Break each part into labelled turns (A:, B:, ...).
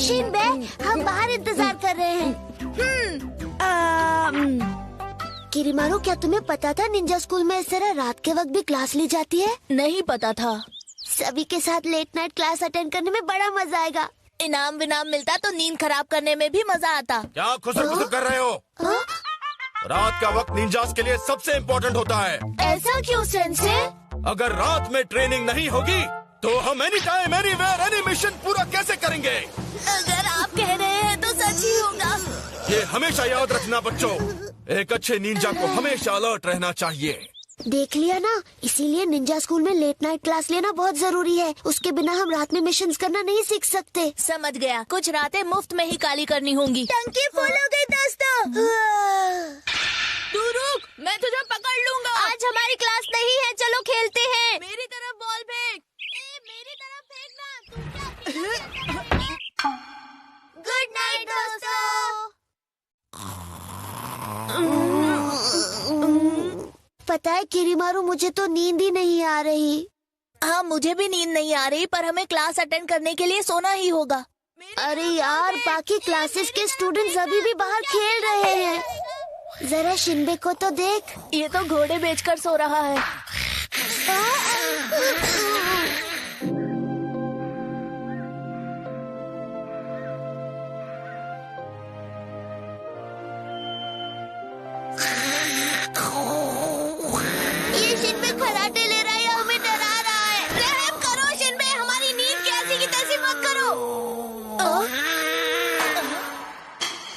A: शिनबे, हम बाहर इंतजार कर रहे हैं। किरीमारू, क्या तुम्हें पता था निंजा स्कूल में इस तरह रात के वक्त भी क्लास ली जाती है?
B: नहीं पता था।
A: सभी के साथ लेट नाइट क्लास अटेंड करने में बड़ा मजा आएगा।
B: इनाम विनाम मिलता तो नींद खराब करने में भी मजा आता।
C: क्या खुसर कर रहे हो? रात का वक्त निंजास के लिए सबसे इम्पोर्टेंट होता है।
B: ऐसा क्यों सेंसे?
C: अगर रात में ट्रेनिंग नहीं होगी तो हम any time anywhere any mission पूरा कैसे करेंगे?
B: अगर आप कह रहे हैं तो सच ही होगा।
C: ये हमेशा याद रखना बच्चों, एक अच्छे निंजा को हमेशा अलर्ट रहना चाहिए।
A: देख लिया ना, इसीलिए निंजा स्कूल में लेट नाइट क्लास लेना बहुत जरूरी है। उसके बिना हम रात में मिशंस करना नहीं सीख सकते।
B: समझ गया, कुछ रातें मुफ्त में ही काली करनी होंगी।
A: टंकी फुल हो गई दोस्तों।
B: तू रुक, मैं तुझे पकड़ लूंगा।
A: आज हमारी क्लास नहीं है, चलो खेलते हैं।
B: मेरी तरफ बॉल फेंक।
A: मेरी तरफ फेंकना। गुड नाइट दोस्तों। पता है किरीमारू, मुझे तो नींद ही नहीं आ रही।
B: हाँ, मुझे भी नींद नहीं आ रही, पर हमें क्लास अटेंड करने के लिए सोना ही होगा।
A: अरे यार, बाकी क्लासेस के स्टूडेंट्स अभी भी बाहर खेल रहे हैं। जरा शिनबे को तो देख,
B: ये तो घोड़े बेचकर सो रहा है।
A: ये शिनबे खराटे ले रहा है या हमें डरा रहा है?
B: रहम करो शिनबे, हमारी नींद की ऐसी की तैसी मत करो।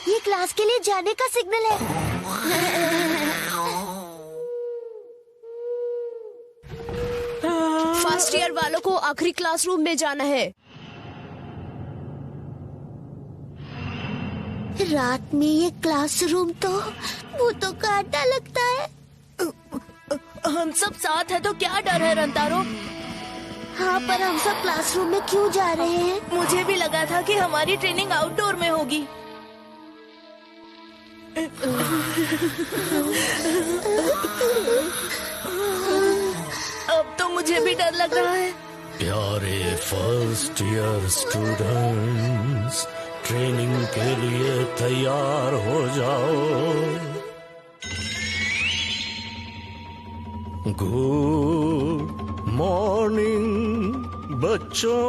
A: ये क्लास के लिए जाने का सिग्नल है।
B: फर्स्ट ईयर वालों को आखिरी क्लासरूम में जाना है।
A: रात में ये क्लासरूम तो भूतों का अड्डा लगता है।
B: हम सब साथ हैं तो क्या डर है रंतारो?
A: हाँ, पर हम सब क्लासरूम में क्यों जा रहे हैं?
B: मुझे भी लगा था कि हमारी ट्रेनिंग आउटडोर में होगी। अब तो मुझे भी डर लग रहा है।
D: प्यारे फर्स्ट ईयर स्टूडेंट्स, ट्रेनिंग के लिए तैयार हो जाओ। गुड मॉर्निंग बच्चों।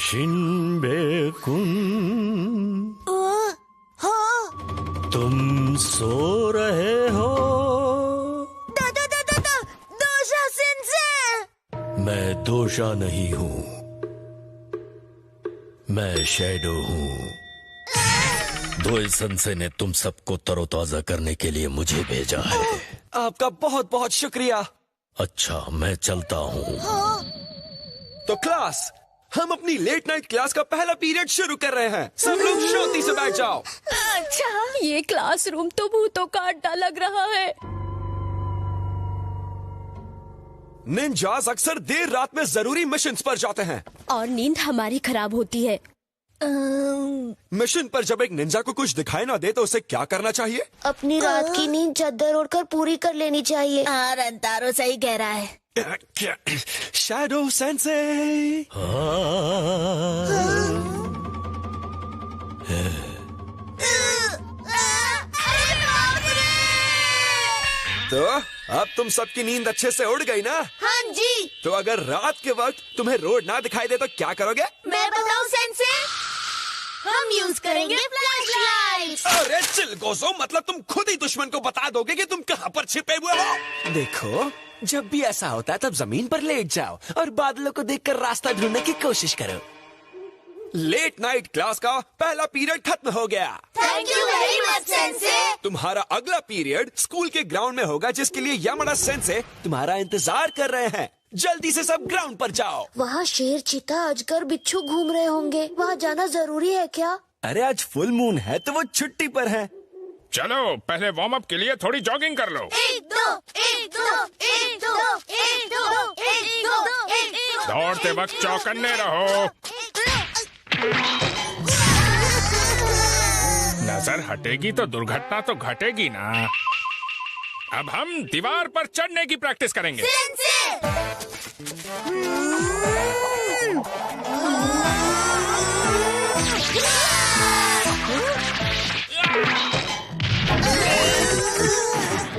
D: शिनबे-कुन, तुम सो रहे हो?
A: दोशा सेंसे।
D: मैं दोशा नहीं हूँ, मैं शैडो हूँ। दोए सेंसे ने तुम सबको तरोताजा करने के लिए मुझे भेजा है।
E: आपका बहुत बहुत शुक्रिया।
D: अच्छा, मैं चलता हूँ।
E: तो क्लास, हम अपनी लेट नाइट क्लास का पहला पीरियड शुरू कर रहे हैं। सब लोग शांति से बैठ जाओ।
B: अच्छा, ये क्लासरूम तो भूतों का अड्डा लग रहा है।
E: निंजास अक्सर देर रात में जरूरी मिशंस पर जाते हैं
B: और नींद हमारी खराब होती है।
E: मिशन पर जब एक निंजा को कुछ दिखाई ना दे तो उसे क्या करना चाहिए?
A: अपनी रात की नींद चादर ओढ़कर पूरी कर लेनी चाहिए।
B: हाँ, रंतारो सही कह रहा है।
E: क्या? Shadow sensei. तो अब तुम सबकी नींद अच्छे से उड़ गई ना?
A: हाँ जी।
E: तो अगर रात के वक्त तुम्हें रोड ना दिखाई दे तो क्या करोगे?
A: मैं बताऊं सेंसे? हम यूज करेंगे फ्लैशलाइट्स।
E: अरे चिलगोज़ो, मतलब तुम खुद ही दुश्मन को बता दोगे कि तुम कहाँ पर छिपे हुए हो। देखो, जब भी ऐसा होता है तब जमीन पर लेट जाओ और बादलों को देखकर रास्ता ढूंढने की कोशिश करो। लेट नाइट क्लास का पहला पीरियड खत्म हो गया।
A: Thank you very much sensei.
E: तुम्हारा अगला पीरियड स्कूल के ग्राउंड में होगा, जिसके लिए यामाडा सेंसे तुम्हारा इंतजार कर रहे हैं। जल्दी से सब ग्राउंड पर जाओ।
A: वहाँ शेर, चीता, अजगर, बिच्छू घूम रहे होंगे। वहाँ जाना जरूरी है क्या?
E: अरे आज फुल मून है तो वो छुट्टी पर है।
F: चलो पहले वार्म अप के लिए थोड़ी जॉगिंग कर लो।
A: 1 2 1 2 1 2 1 2 1 2 1 2।
F: दौड़ते वक्त चौकन्ने रहो। नजर हटेगी तो दुर्घटना तो घटेगी ना। अब हम दीवार पर चढ़ने की प्रैक्टिस करेंगे।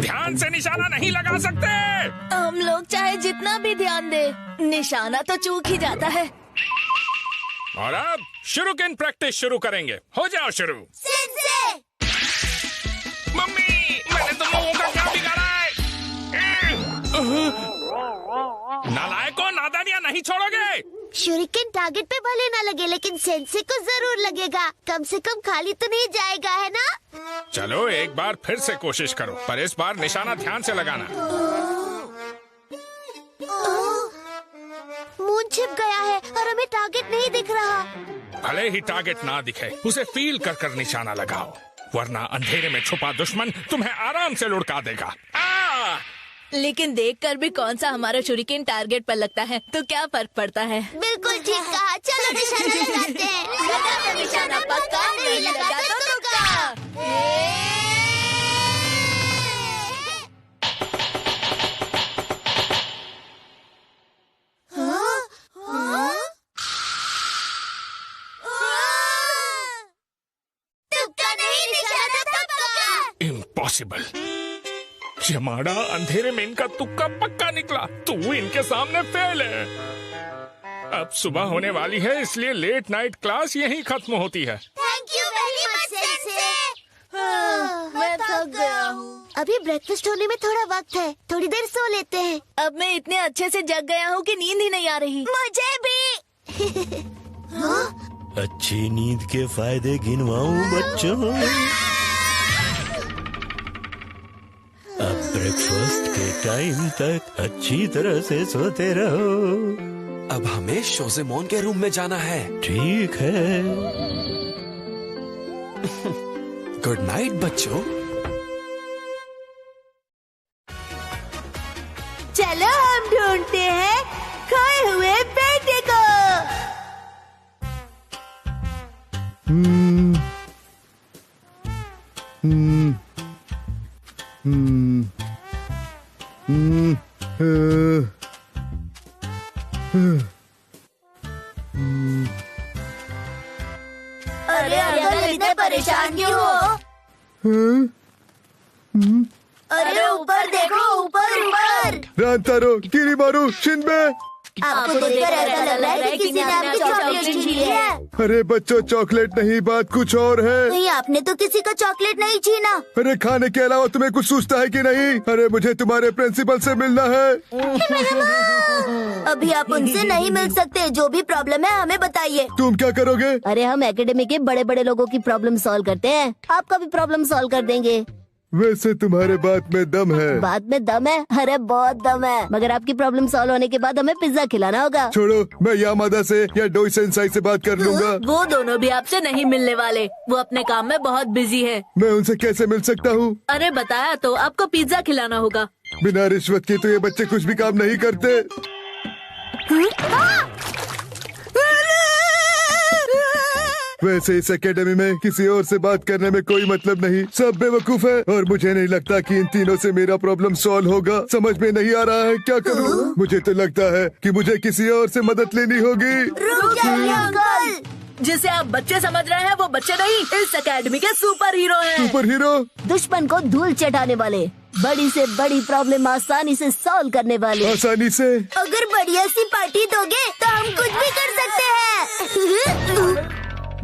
F: ध्यान से निशाना नहीं लगा सकते।
B: हम लोग चाहे जितना भी ध्यान दे, निशाना तो चूक ही जाता है।
F: और अब शुरुकिन प्रैक्टिस शुरू करेंगे। हो जाओ शुरू। मम्मी, मैंने तुम लोगों का क्या बिगाड़ा है? नालायकों, नादानियां नहीं छोड़ोगे?
A: शूरिकेन टारगेट पे भले ना लगे, लेकिन सेंसे को जरूर लगेगा। कम से कम खाली तो नहीं जाएगा, है ना?
F: चलो एक बार फिर से कोशिश करो, पर इस बार निशाना ध्यान से लगाना।
A: मून छिप गया है और हमें टारगेट नहीं दिख रहा।
F: भले ही टारगेट ना दिखे, उसे फील कर कर निशाना लगाओ, वरना अंधेरे में छुपा दुश्मन तुम्हें आराम से लुढ़का देगा।
B: लेकिन देखकर भी कौन सा हमारा शूरिकेन टारगेट पर लगता है, तो क्या फर्क पड़ता है।
A: बिल्कुल ठीक कहा। चलो निशाना लगाते हैं।
B: लगा तो निशाना पक्का, नहीं लगा तो तुक्का।
A: तुक्का नहीं, निशाना था पक्का।
F: इम्पॉसिबल। जमाड़ा, अंधेरे में इनका तुक्का पक्का निकला। तू इनके सामने फेल है। अब सुबह होने वाली है, इसलिए लेट नाइट क्लास यहीं खत्म होती है।
A: Thank you very much sensei.
B: मैं थक गया हूँ।
A: अभी ब्रेकफास्ट होने में थोड़ा वक्त है, थोड़ी देर सो लेते हैं।
B: अब मैं इतने अच्छे से जग गया हूँ कि नींद ही नहीं आ रही।
A: मुझे भी।
D: अच्छी नींद के फायदे गिनवाऊं बच्चों? अब ब्रेकफास्ट के टाइम तक अच्छी तरह से सोते रहो।
E: अब हमें शोज़ेमोन के रूम में जाना है।
D: ठीक है।
E: गुड नाइट बच्चों।
A: चलो हम ढूंढते हैं खोए हुए बेटे को।
B: अरे अंकल, इतने परेशान क्यों हो?
A: अरे ऊपर देखो, ऊपर ऊपर।
G: रांतारो, किरीमारू, शिनबे।
A: आपको देखकर ऐसा लग रहा है कि किसी ने आपकी चॉकलेट छीन ली है।
G: अरे बच्चों, चॉकलेट नहीं, बात कुछ और है।
A: नहीं, आपने तो किसी का चॉकलेट नहीं छीना।
G: अरे खाने के अलावा तुम्हें कुछ सूझता है कि नहीं? अरे मुझे तुम्हारे प्रिंसिपल से मिलना है।
A: अभी आप उनसे नहीं मिल सकते। जो भी प्रॉब्लम है हमें बताइए।
G: तुम क्या करोगे?
H: अरे हम एकेडमी के बड़े बड़े लोगों की प्रॉब्लम सॉल्व करते हैं, आपका भी प्रॉब्लम सॉल्व कर देंगे।
G: वैसे तुम्हारे बात में दम है।
H: बात में दम है? अरे बहुत दम है। मगर आपकी प्रॉब्लम सॉल्व होने के बाद हमें पिज्जा खिलाना होगा।
G: छोड़ो, मैं यामादा से या डोई सेंसाई से बात कर लूंगा।
B: वो दोनों भी आपसे नहीं मिलने वाले, वो अपने काम में बहुत बिजी है।
G: मैं उनसे कैसे मिल सकता हूँ?
B: अरे बताया तो, आपको पिज्जा खिलाना होगा।
G: बिना रिश्वत के तो ये बच्चे कुछ भी काम नहीं करते। वैसे इस एकेडमी में किसी और से बात करने में कोई मतलब नहीं, सब बेवकूफ है। और मुझे नहीं लगता कि इन तीनों से मेरा प्रॉब्लम सॉल्व होगा। समझ में नहीं आ रहा है क्या करूं। मुझे तो लगता है कि मुझे किसी और से मदद लेनी होगी।
A: रुक जाइए अंकल।
B: जिसे आप बच्चे समझ रहे हैं, वो बच्चे नहीं, इस एकेडमी के सुपर हीरो हैं।
G: Super hero?
H: दुश्मन को धूल चटाने वाले, बड़ी से बड़ी प्रॉब्लम आसानी से सॉल्व करने वाले।
G: आसानी से?
A: अगर बढ़िया सी पार्टी दोगे तो हम कुछ भी कर सकते हैं।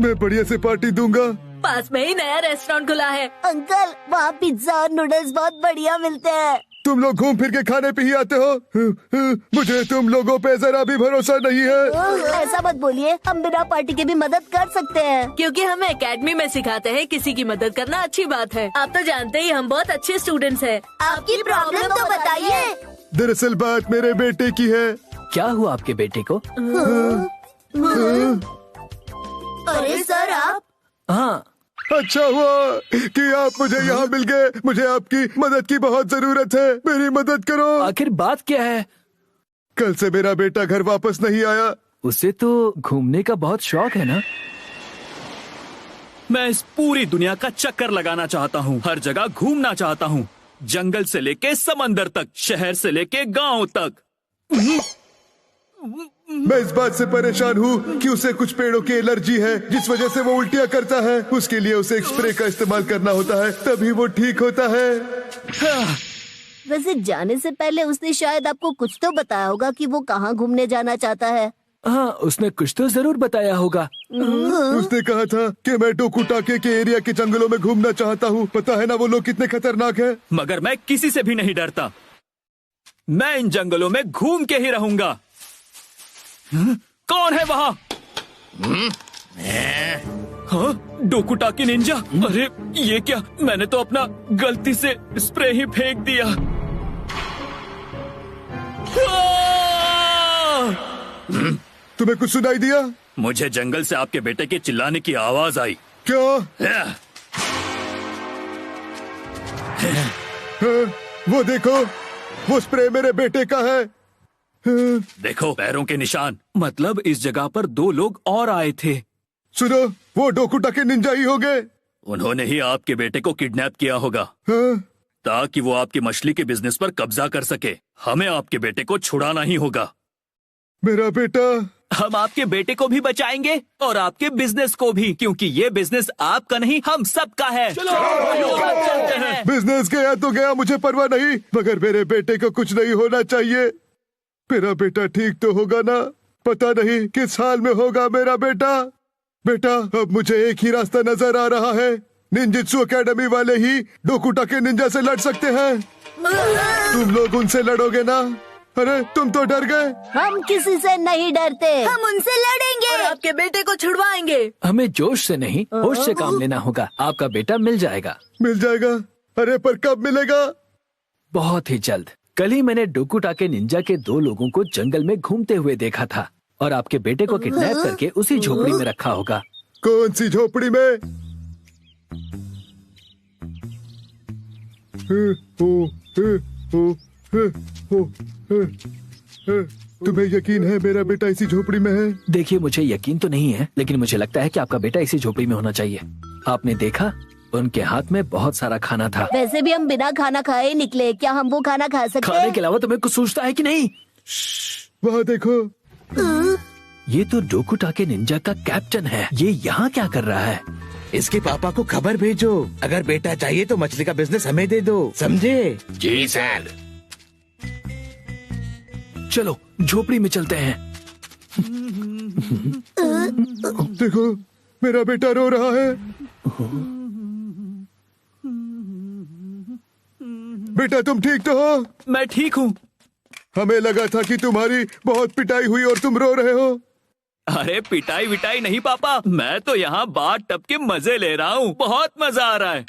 G: मैं बढ़िया से पार्टी दूंगा।
B: पास में ही नया रेस्टोरेंट खुला है।
H: अंकल, वहाँ पिज्जा और नूडल्स बहुत बढ़िया मिलते हैं।
G: तुम लोग घूम फिर के खाने पे ही आते हो। मुझे तुम लोगों पे जरा भी भरोसा नहीं है।
H: ऐसा मत बोलिए, हम बिना पार्टी के भी मदद कर सकते हैं।
B: क्योंकि हमें एकेडमी में सिखाते हैं किसी की मदद करना अच्छी बात है। आप तो जानते ही हम बहुत अच्छे स्टूडेंट्स हैं।
A: आपकी प्रॉब्लम तो बताइए।
G: दरअसल बात मेरे बेटे की है।
E: क्या हुआ आपके बेटे को?
A: अरे सर, आप?
E: हाँ,
G: अच्छा हुआ कि आप मुझे यहाँ मिल गए। मुझे आपकी मदद की बहुत जरूरत है। मेरी मदद करो।
E: आखिर बात क्या है?
G: कल से मेरा बेटा घर वापस नहीं आया।
E: उसे तो घूमने का बहुत शौक है ना?
I: मैं इस पूरी दुनिया का चक्कर लगाना चाहता हूँ, हर जगह घूमना चाहता हूँ, जंगल से लेके समंदर तक, शहर से लेके गांव तक।
G: मैं इस बात से परेशान हूँ कि उसे कुछ पेड़ों की एलर्जी है जिस वजह से वो उल्टियाँ करता है। उसके लिए उसे एक स्प्रे का इस्तेमाल करना होता है, तभी वो ठीक होता है।
H: वैसे जाने से पहले उसने शायद आपको कुछ तो बताया होगा कि वो कहाँ घूमने जाना चाहता है।
E: हाँ, उसने कुछ तो जरूर बताया होगा।
G: उसने कहा था कि मैं डोकुटाके के एरिया के जंगलों में घूमना चाहता हूँ। पता है ना वो लोग कितने खतरनाक हैं।
I: मगर मैं किसी से भी नहीं डरता। मैं इन जंगलों में घूम के ही रहूंगा। कौन है वहाँ? हाँ, डोकुटाकी निंजा। अरे ये क्या, मैंने तो अपना गलती से स्प्रे ही फेंक दिया।
G: तुम्हें कुछ सुनाई दिया?
I: मुझे जंगल से आपके बेटे के चिल्लाने की आवाज आई।
G: क्या? वो देखो, वो स्प्रे मेरे बेटे का है।
I: देखो पैरों के निशान, मतलब इस जगह पर 2 लोग और आए थे।
G: सुनो, वो डोकुटाके निंजा ही हो गए।
I: उन्होंने ही आपके बेटे को किडनैप किया होगा, ताकि वो आपकी मछली के बिजनेस पर कब्जा कर सके। हमें आपके बेटे को छुड़ाना ही होगा।
G: मेरा बेटा?
I: हम आपके बेटे को भी बचाएंगे और आपके बिजनेस को भी, क्योंकि ये बिजनेस आपका नहीं, हम सबका है। चलो चलते हैं।
G: बिजनेस गया तो गया, मुझे परवाह नहीं, मगर मेरे बेटे को कुछ नहीं होना चाहिए। मेरा बेटा ठीक तो होगा ना? पता नहीं किस हाल में होगा मेरा बेटा। बेटा, अब मुझे एक ही रास्ता नजर आ रहा है। निंजित्सु एकेडमी वाले ही डोकुटाके निंजा से लड़ सकते हैं। तुम लोग उनसे लड़ोगे ना? अरे तुम तो डर गए।
H: हम किसी से नहीं डरते।
B: हम उनसे लड़ेंगे और आपके बेटे को छुड़वाएंगे।
E: हमें जोश से नहीं, होश से काम लेना होगा। आपका बेटा मिल जाएगा।
G: मिल जाएगा? अरे पर कब मिलेगा?
E: बहुत ही जल्द। कल ही मैंने डोकुटाके निंजा के 2 लोगों को जंगल में घूमते हुए देखा था और आपके बेटे को किडनैप करके उसी झोपड़ी में रखा होगा।
G: कौन सी झोपड़ी में? तुम्हें यकीन है मेरा बेटा इसी झोपड़ी में है?
E: देखिए, मुझे यकीन तो नहीं है, लेकिन मुझे लगता है कि आपका बेटा इसी झोपड़ी में होना चाहिए। आपने देखा, उनके हाथ में बहुत सारा खाना था।
H: वैसे भी हम बिना खाना खाए ही निकले, क्या हम वो खाना खा सकते हैं?
E: खाने के अलावा तुम्हें कुछ सोचता है कि नहीं?
G: वहाँ देखो।
E: ये तो डोकुटाके निंजा का कैप्टन है। ये यहाँ क्या कर रहा है?
J: इसके पापा को खबर भेजो। अगर बेटा चाहिए तो मछली का बिजनेस हमें दे दो, समझे?
D: जी सर।
E: चलो झोपड़ी में चलते हैं।
G: देखो, मेरा बेटा रो रहा है। बेटा तुम ठीक तो हो?
I: मैं ठीक हूँ।
G: हमें लगा था कि तुम्हारी बहुत पिटाई हुई और तुम रो रहे हो।
I: अरे पिटाई विटाई नहीं पापा, मैं तो यहाँ बाथ टब के मजे ले रहा हूँ। बहुत मजा आ रहा है।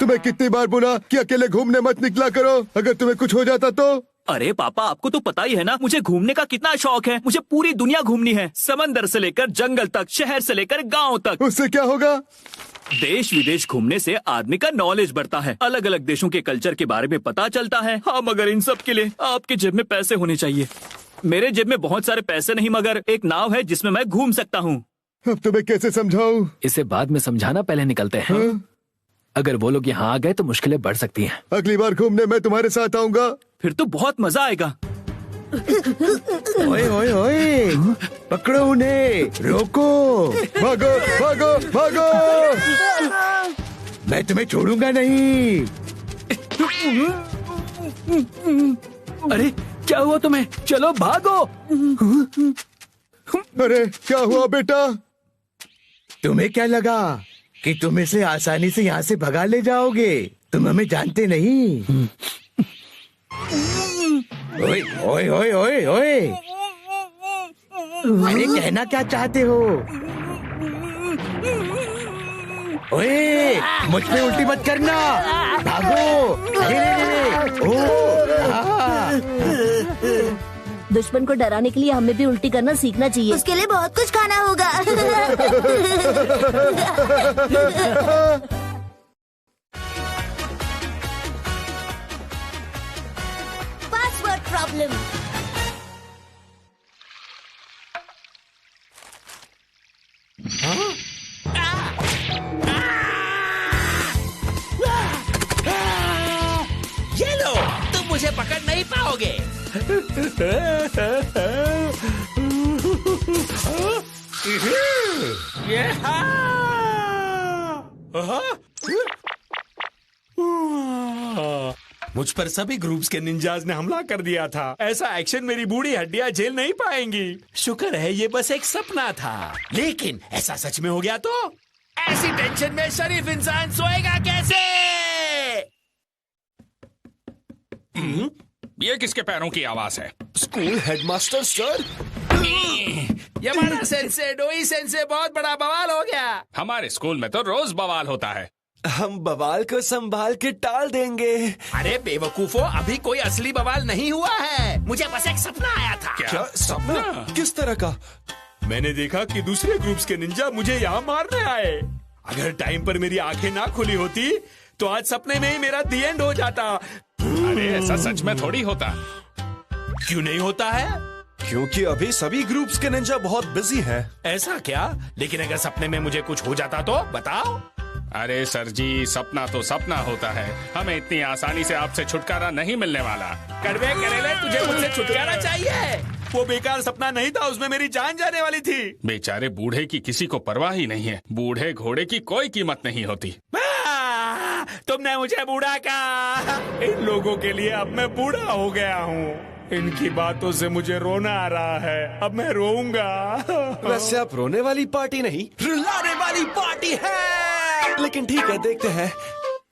G: तुम्हें कितनी बार बोला कि अकेले घूमने मत निकला करो, अगर तुम्हें कुछ हो जाता तो?
I: अरे पापा, आपको तो पता ही है ना मुझे घूमने का कितना शौक है। मुझे पूरी दुनिया घूमनी है, समंदर से लेकर जंगल तक, शहर से लेकर गांव तक।
G: उससे क्या होगा?
I: देश विदेश घूमने से आदमी का नॉलेज बढ़ता है, अलग अलग देशों के कल्चर के बारे में पता चलता है। हाँ, मगर इन सब के लिए आपके जेब में पैसे होने चाहिए। मेरे जेब में बहुत सारे पैसे नहीं, मगर एक नाव है जिसमें मैं घूम सकता हूँ।
G: अब तुम्हें कैसे समझाऊं?
E: इसे बाद में समझाना, पहले निकलते हैं।
G: हाँ?
E: अगर वो लोग यहाँ आ गए तो मुश्किलें बढ़ सकती हैं।
G: अगली बार घूमने मैं तुम्हारे साथ आऊंगा।
I: फिर तो बहुत मजा आएगा।
J: ओए ओए ओए, पकड़ो उन्हें, रोको।
G: भागो भागो भागो।
J: मैं तुम्हें छोड़ूंगा नहीं।
E: अरे क्या हुआ तुम्हें? चलो भागो।
G: अरे क्या हुआ बेटा?
J: तुम्हें क्या लगा कि तुम इसे आसानी से यहाँ से भगा ले जाओगे? तुम हमें जानते नहीं। ओए ओए ओए ओए ओए, अरे कहना क्या चाहते हो? ओए, मुझ पे उल्टी मत करना। भागो। अरे रे रे,
H: दुश्मन को डराने के लिए हमें भी उल्टी करना सीखना चाहिए।
A: उसके लिए बहुत कुछ खाना होगा। Password problem.
E: मुझ पर सभी ग्रुप्स के निंजाज ने हमला कर दिया था। ऐसा एक्शन मेरी बूढ़ी हड्डियां झेल नहीं पाएंगी। शुक्र है ये बस एक सपना था, लेकिन ऐसा सच में हो गया तो ऐसी टेंशन में शरीफ इंसान सोएगा कैसे?
F: ये किसके पैरों की आवाज है?
C: School headmaster sir.
E: Yamana sensei, Doi sensei, बहुत बड़ा बवाल हो गया।
F: हमारे स्कूल में तो रोज बवाल होता है।
C: हम बवाल को संभाल के टाल देंगे।
E: अरे बेवकूफो, अभी कोई असली बवाल नहीं हुआ है। मुझे बस एक सपना आया था।
C: क्या सपना? किस तरह का?
E: मैंने देखा कि दूसरे ग्रुप्स के निंजा मुझे यहाँ मारने आए। अगर टाइम पर मेरी आंखें ना खुली होती तो आज सपने में ही मेरा दी एंड हो जाता।
F: अरे ऐसा सच में थोड़ी होता।
E: क्यों नहीं होता है?
C: क्योंकि अभी सभी ग्रुप्स के निंजा बहुत बिजी हैं।
E: ऐसा क्या? लेकिन अगर सपने में मुझे कुछ हो जाता तो बताओ।
F: अरे सर जी, सपना तो सपना होता है। हमें इतनी आसानी से आपसे छुटकारा नहीं मिलने वाला।
E: कड़वे करेले, तुझे मुझसे छुटकारा चाहिए? वो बेकार सपना नहीं था, उसमें मेरी जान जाने वाली थी।
F: बेचारे बूढ़े की किसी को परवाह ही नहीं है। बूढ़े घोड़े की कोई कीमत नहीं होती।
E: तुमने मुझे बूढ़ा कहा। इन लोगों के लिए अब मैं बूढ़ा हो गया हूँ। इनकी बातों से मुझे रोना आ रहा है। अब मैं रोऊंगा।
C: वैसे आप रोने वाली पार्टी नहीं,
E: रुलाने वाली पार्टी है।
C: लेकिन ठीक है, देखते हैं।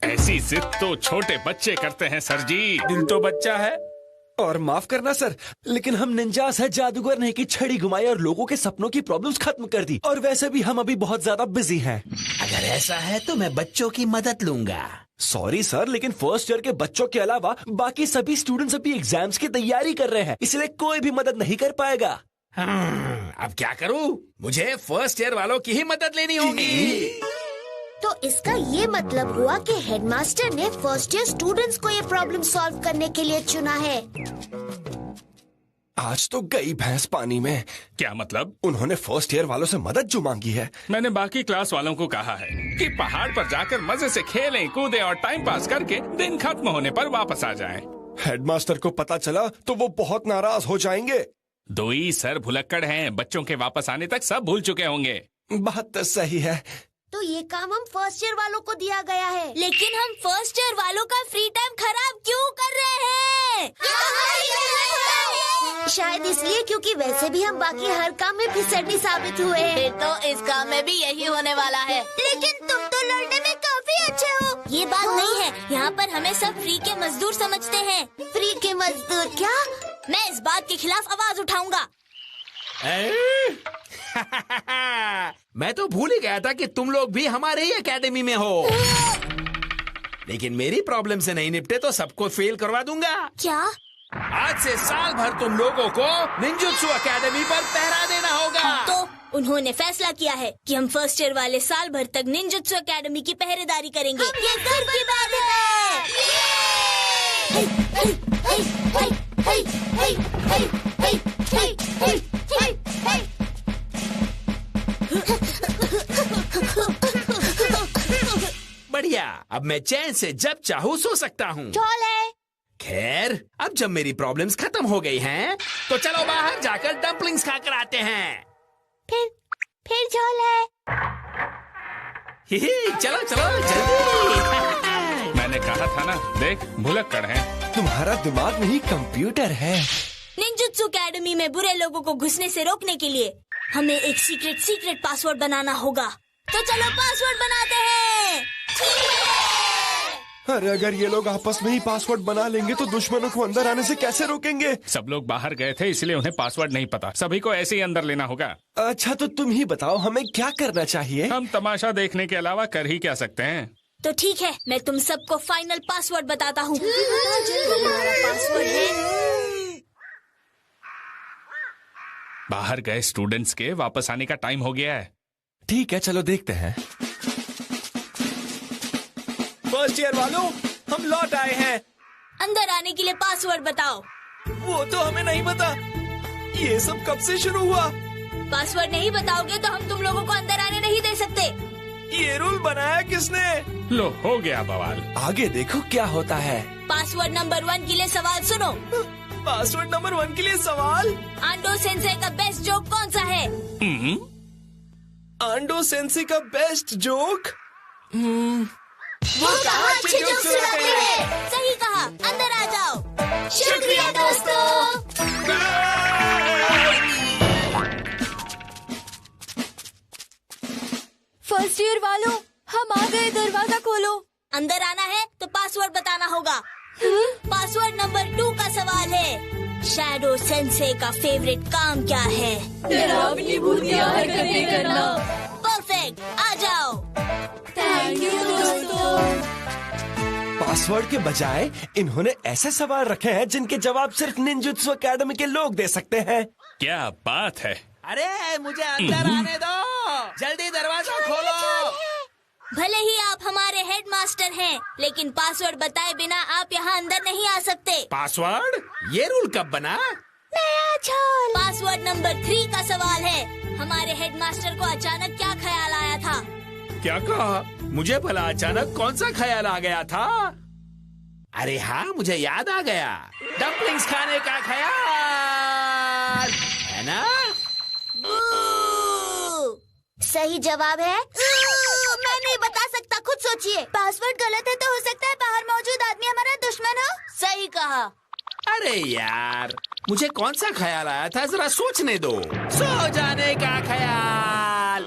F: ऐसी जिद तो छोटे बच्चे करते हैं सर जी।
E: दिल तो बच्चा है।
C: और माफ करना सर, लेकिन हम निंजास है, जादूगर नहीं कि छड़ी घुमाई और लोगों के सपनों की प्रॉब्लम्स खत्म कर दी। और वैसे भी हम अभी बहुत ज्यादा बिजी हैं।
E: अगर ऐसा है तो मैं बच्चों की मदद लूंगा।
C: सॉरी सर, लेकिन फर्स्ट ईयर के बच्चों के अलावा बाकी सभी स्टूडेंट्स अभी एग्जाम्स की तैयारी कर रहे हैं, इसलिए कोई भी मदद नहीं कर पाएगा।
E: अब क्या करूं? मुझे फर्स्ट ईयर वालों की ही मदद लेनी होगी।
A: तो इसका ये मतलब हुआ कि हेडमास्टर ने फर्स्ट ईयर स्टूडेंट्स को ये प्रॉब्लम सॉल्व करने के लिए चुना है।
C: आज तो गई भैंस पानी में।
F: क्या मतलब?
C: उन्होंने फर्स्ट ईयर वालों से मदद जो मांगी है।
F: मैंने बाकी क्लास वालों को कहा है कि पहाड़ पर जाकर मजे से खेलें, कूदें और टाइम पास करके दिन खत्म होने पर वापस आ जाएं।
C: हेडमास्टर को पता चला तो वो बहुत नाराज हो जाएंगे।
F: दोई सर भुलक्कड़ हैं, बच्चों के वापस आने तक सब भूल चुके होंगे।
C: बात तो सही है।
A: तो ये काम हम फर्स्ट ईयर वालों को दिया गया है।
K: लेकिन हम फर्स्ट ईयर वालों का फ्री टाइम खराब क्यों कर रहे हैं?
A: शायद इसलिए क्योंकि वैसे भी हम बाकी हर काम में फिसड्डी साबित हुए हैं।
B: फिर तो इस काम में भी यही होने वाला है।
K: लेकिन तुम तो लड़ने में काफी अच्छे हो। ये बात नहीं है, यहाँ पर हमें सब फ्री के मजदूर समझते हैं।
A: फ्री के मजदूर क्या?
K: मैं इस बात के खिलाफ आवाज उठाऊंगा।
E: मैं तो भूल ही गया था कि तुम लोग भी हमारे ही एकेडमी में हो। लेकिन मेरी प्रॉब्लम से नहीं निपटे तो सबको फेल करवा दूंगा।
K: क्या?
E: आज से साल भर तुम लोगों को निंजुत्सु एकेडमी पर पहरा देना होगा।
K: तो उन्होंने फैसला किया है कि हम फर्स्ट ईयर वाले साल भर तक निंजुत्सु एकेडमी की पहरेदारी करेंगे। ये गर्व की बात है।
E: बढ़िया, अब मैं चैन से जब चाहूँ सो सकता हूँ। खैर, अब जब मेरी प्रॉब्लम्स खत्म हो गई हैं, तो चलो बाहर जाकर डम्पलिंग्स खाकर आते हैं।
K: फिर झोल है।
E: चलो चलो जल्दी।
F: मैंने कहा था ना, देख भुलक्कड़ है।
C: तुम्हारा दिमाग नहीं, कंप्यूटर है।
K: निंजुत्सु एकेडमी में बुरे लोगों को घुसने से रोकने के लिए हमें एक सीक्रेट पासवर्ड बनाना होगा। तो चलो पासवर्ड बनाते हैं।
C: अरे अगर ये लोग आपस में ही पासवर्ड बना लेंगे तो दुश्मनों को अंदर आने से कैसे रोकेंगे?
F: सब लोग बाहर गए थे इसलिए उन्हें पासवर्ड नहीं पता। सभी को ऐसे ही अंदर लेना होगा।
C: अच्छा तो तुम ही बताओ, हमें क्या करना चाहिए?
F: हम तमाशा देखने के अलावा कर ही क्या सकते हैं।
K: तो ठीक है, मैं तुम सबको फाइनल पासवर्ड बताता हूँ। पासवर्ड है।
F: बाहर गए स्टूडेंट्स के वापस आने का टाइम हो गया है।
C: ठीक है, चलो देखते हैं।
E: फर्स्ट ईयर वालों, हम लौट आए हैं।
K: अंदर आने के लिए पासवर्ड बताओ।
E: वो तो हमें नहीं पता। ये सब कब से शुरू हुआ?
K: पासवर्ड नहीं बताओगे तो हम तुम लोगों को अंदर आने नहीं दे सकते।
E: ये रूल बनाया किसने?
F: लो हो गया बवाल।
C: आगे देखो क्या होता है।
K: पासवर्ड नंबर 1 के लिए सवाल सुनो।
E: पासवर्ड नंबर 1 के लिए सवाल।
K: आंडो सेंसे का बेस्ट जोक कौन सा है?
E: आंडो सेंसे का बेस्ट जोक?
K: वो कहाँ अच्छे जोक सुनाते हैं। सही कहा, अंदर आ जाओ। शुक्रिया दोस्तों।
B: फर्स्ट ईयर वालों, हम आ गए, दरवाजा खोलो।
K: अंदर आना है तो पासवर्ड बताना होगा। पासवर्ड नंबर 2 का सवाल है, शैडो सेंसे का फेवरेट काम क्या है?
B: डरावनी भूतिया हरकतें करना।
K: परफेक्ट, आ जाओ।
B: थैंक यू दोस्तों।
C: पासवर्ड के बजाय इन्होंने ऐसे सवाल रखे हैं जिनके जवाब सिर्फ निंजुत्सु एकेडमी के लोग दे सकते हैं।
F: क्या बात है।
E: अरे मुझे अंदर आने दो, जल्दी दरवाजा खोलो।
K: भले ही आप हमारे हेडमास्टर हैं, लेकिन पासवर्ड बताए बिना आप यहाँ अंदर नहीं आ सकते।
E: पासवर्ड? ये रूल कब बना?
K: पासवर्ड नंबर 3 का सवाल है, हमारे हेडमास्टर को अचानक क्या ख्याल आया था?
E: क्या कहा? मुझे भला अचानक कौन सा ख्याल आ गया था? अरे हाँ, मुझे याद आ गया, डम्पलिंग्स खाने का ख्याल, है ना?
A: सही जवाब है।
K: मैं नहीं बता सकता, खुद सोचिए।
A: पासवर्ड गलत है तो हो सकता है बाहर मौजूद आदमी हमारा दुश्मन हो।
K: सही कहा।
E: अरे यार, मुझे कौन सा ख्याल आया था, जरा सोचने दो। सो जाने का ख्याल,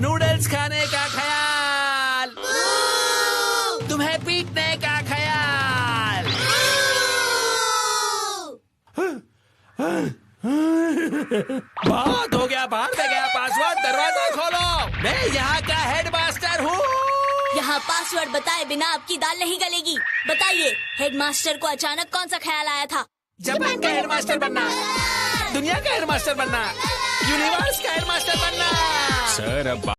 E: नूडल्स खाने का ख्याल, तुम्हें पीटने का ख्याल। बहुत हो गया, बाहर से गया पासवर्ड, दरवाजा खोलो। मैं यहाँ का हेडमास्टर हूँ।
K: यहाँ पासवर्ड बताए बिना आपकी दाल नहीं गलेगी। बताइए, हेडमास्टर को अचानक कौन सा ख्याल आया था?
E: जापान का हेडमास्टर बनना, दुनिया का हेडमास्टर बनना, यूनिवर्स का हेडमास्टर बनना।
F: सर अब